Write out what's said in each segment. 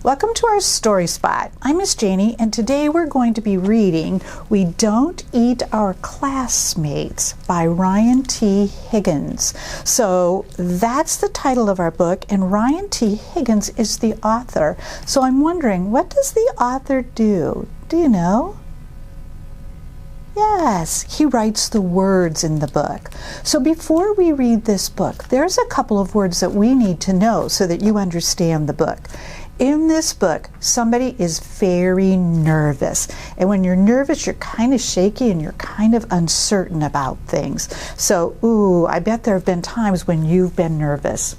Welcome to our story spot. I'm Miss Janie, and today we're going to be reading We Don't Eat Our Classmates by Ryan T. Higgins. So that's the title of our book, and Ryan T. Higgins is the author. So I'm wondering, what does the author do? Do you know? Yes, he writes the words in the book. So before we read this book, there's a couple of words that we need to know so that you understand the book. In this book, somebody is very nervous. And when you're nervous, you're kind of shaky and you're kind of uncertain about things. So, I bet there have been times when you've been nervous.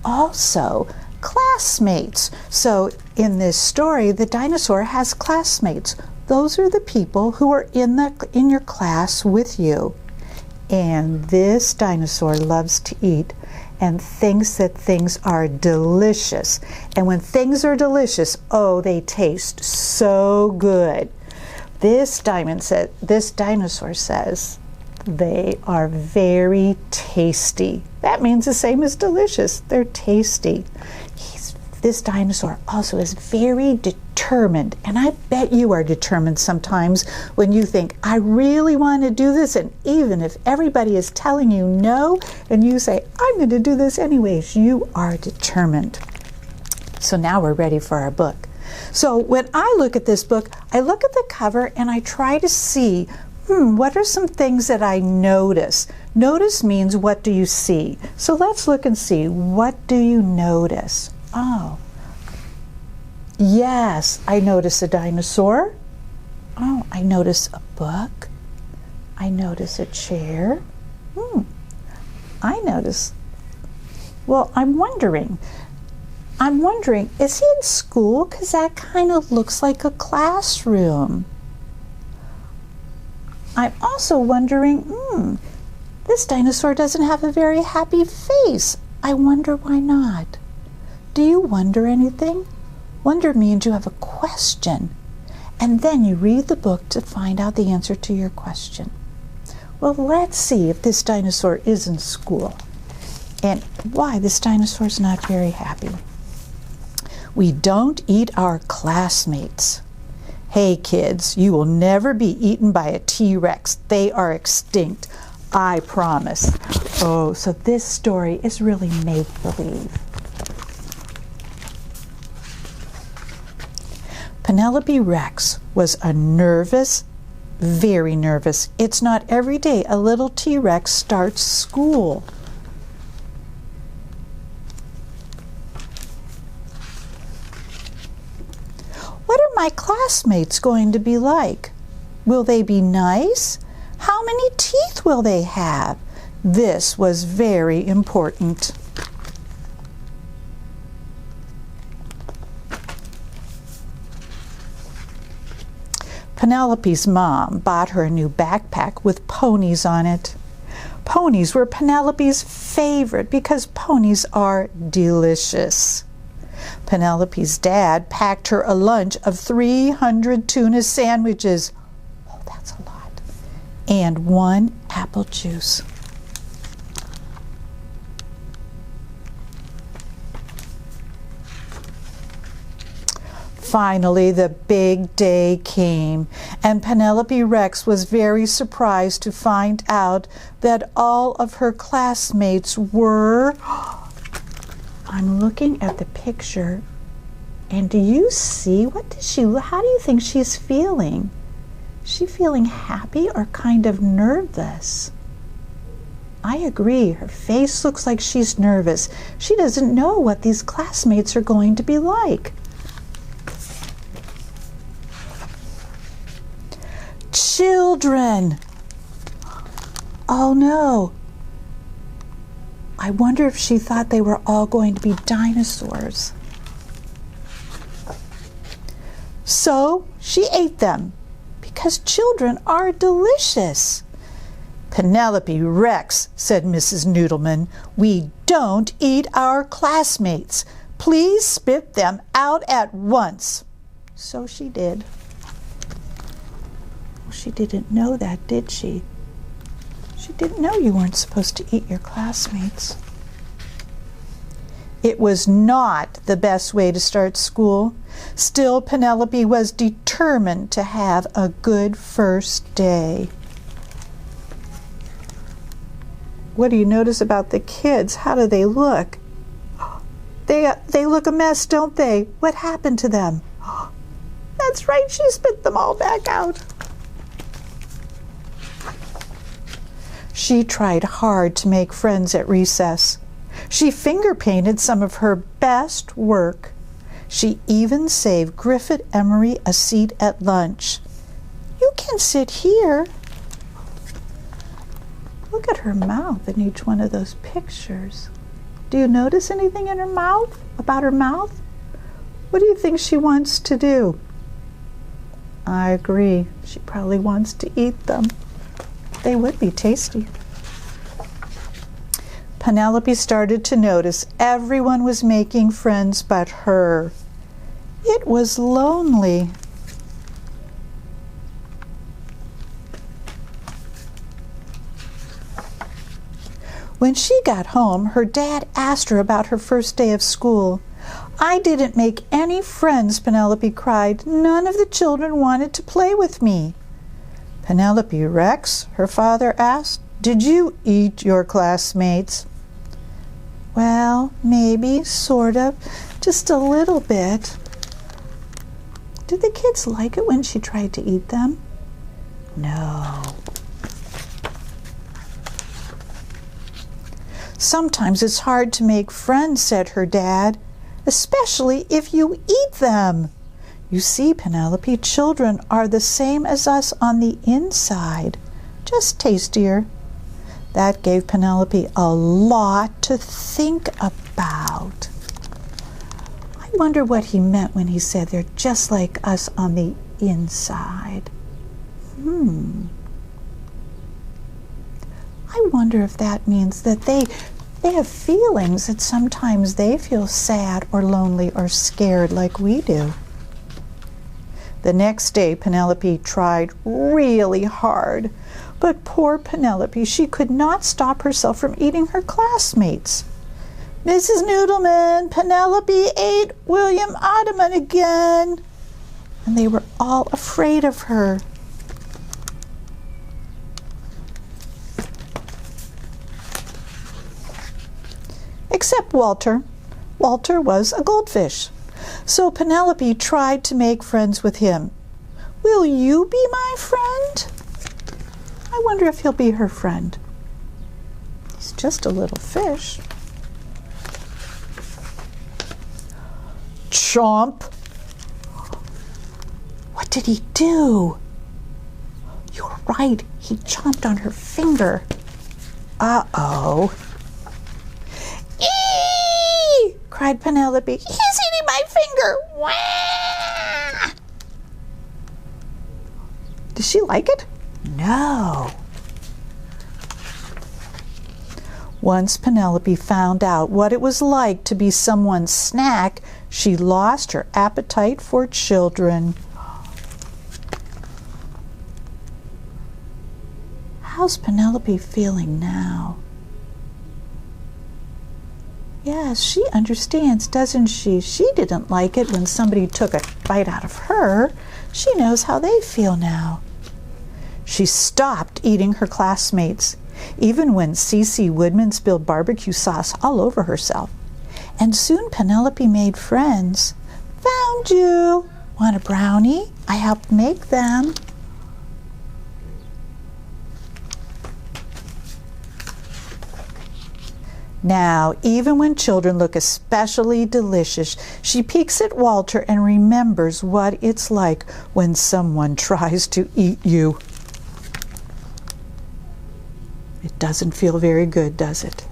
Also, classmates. So in this story, the dinosaur has classmates. Those are the people who are in your class with you. And this dinosaur loves to eat and thinks that things are delicious. And when things are delicious, they taste so good. This dinosaur says they are very tasty. That means the same as delicious. They're tasty. This dinosaur also is very determined, and I bet you are determined sometimes when you think, I really want to do this, and even if everybody is telling you no, and you say, I'm going to do this anyways, you are determined. So now we're ready for our book. So when I look at this book, I look at the cover and I try to see, what are some things that I notice? Notice means, what do you see? So let's look and see, what do you notice? Oh, yes, I notice a dinosaur. Oh, I notice a book. I notice a chair. I notice, I'm wondering, is he in school? Because that kind of looks like a classroom. I'm also wondering, this dinosaur doesn't have a very happy face. I wonder why not. Do you wonder anything? Wonder means you have a question, and then you read the book to find out the answer to your question. Well, let's see if this dinosaur is in school and why this dinosaur is not very happy. We don't eat our classmates. Hey kids, you will never be eaten by a T-Rex. They are extinct, I promise. Oh, so this story is really make-believe. Penelope Rex was very nervous. It's not every day a little T-Rex starts school. What are my classmates going to be like? Will they be nice? How many teeth will they have? This was very important. Penelope's mom bought her a new backpack with ponies on it. Ponies were Penelope's favorite because ponies are delicious. Penelope's dad packed her a lunch of 300 tuna sandwiches. Oh, that's a lot. And 1 apple juice. Finally, the big day came, and Penelope Rex was very surprised to find out that all of her classmates were... I'm looking at the picture, and do you see, how do you think she's feeling? Is she feeling happy or kind of nervous? I agree, her face looks like she's nervous. She doesn't know what these classmates are going to be like. Children! Oh no! I wonder if she thought they were all going to be dinosaurs. So she ate them, because children are delicious. Penelope Rex, said Mrs. Noodleman, we don't eat our classmates. Please spit them out at once. So she did. She didn't know that, did she? She didn't know you weren't supposed to eat your classmates. It was not the best way to start school. Still, Penelope was determined to have a good first day. What do you notice about the kids? How do they look? They look a mess, don't they? What happened to them? That's right, she spit them all back out. She tried hard to make friends at recess. She finger painted some of her best work. She even saved Griffith Emery a seat at lunch. You can sit here. Look at her mouth in each one of those pictures. Do you notice anything in her mouth, about her mouth? What do you think she wants to do? I agree. She probably wants to eat them. They would be tasty. Penelope started to notice everyone was making friends but her. It was lonely. When she got home, her dad asked her about her first day of school. I didn't make any friends, Penelope cried. None of the children wanted to play with me. Penelope Rex, her father asked, did you eat your classmates? Well, maybe, sort of, just a little bit. Did the kids like it when she tried to eat them? No. Sometimes it's hard to make friends, said her dad, especially if you eat them. You see, Penelope, children are the same as us on the inside, just tastier. That gave Penelope a lot to think about. I wonder what he meant when he said they're just like us on the inside. I wonder if that means that they have feelings, that sometimes they feel sad or lonely or scared like we do. The next day, Penelope tried really hard. But poor Penelope, she could not stop herself from eating her classmates. Mrs. Noodleman, Penelope ate William Ottoman again. And they were all afraid of her. Except Walter. Walter was a goldfish. So Penelope tried to make friends with him. Will you be my friend? I wonder if he'll be her friend. He's just a little fish. Chomp! What did he do? You're right, he chomped on her finger. Uh-oh. Eee! Cried Penelope. He's eating my finger! Wah! Does she like it? No. Once Penelope found out what it was like to be someone's snack, she lost her appetite for children. How's Penelope feeling now? Yes, she understands, doesn't she? She didn't like it when somebody took a bite out of her. She knows how they feel now. She stopped eating her classmates, even when Cece Woodman spilled barbecue sauce all over herself. And soon Penelope made friends. Found you. Want a brownie? I helped make them. Now, even when children look especially delicious, she peeks at Walter and remembers what it's like when someone tries to eat you. It doesn't feel very good, does it?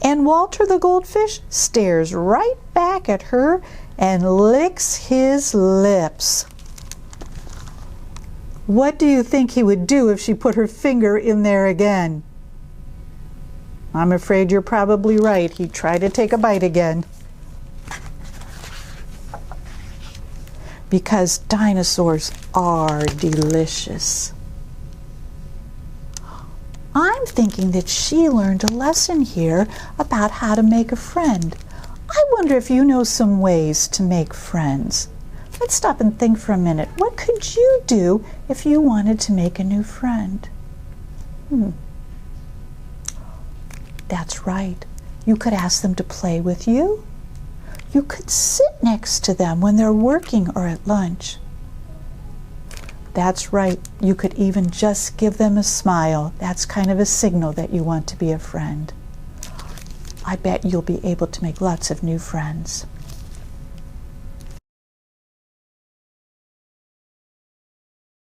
And Walter the goldfish stares right back at her and licks his lips. What do you think he would do if she put her finger in there again? I'm afraid you're probably right. He'd try to take a bite again. Because dinosaurs are delicious. I'm thinking that she learned a lesson here about how to make a friend. I wonder if you know some ways to make friends. Let's stop and think for a minute. What could you do if you wanted to make a new friend? That's right. You could ask them to play with you. You could sit next to them when they're working or at lunch. That's right. You could even just give them a smile. That's kind of a signal that you want to be a friend. I bet you'll be able to make lots of new friends.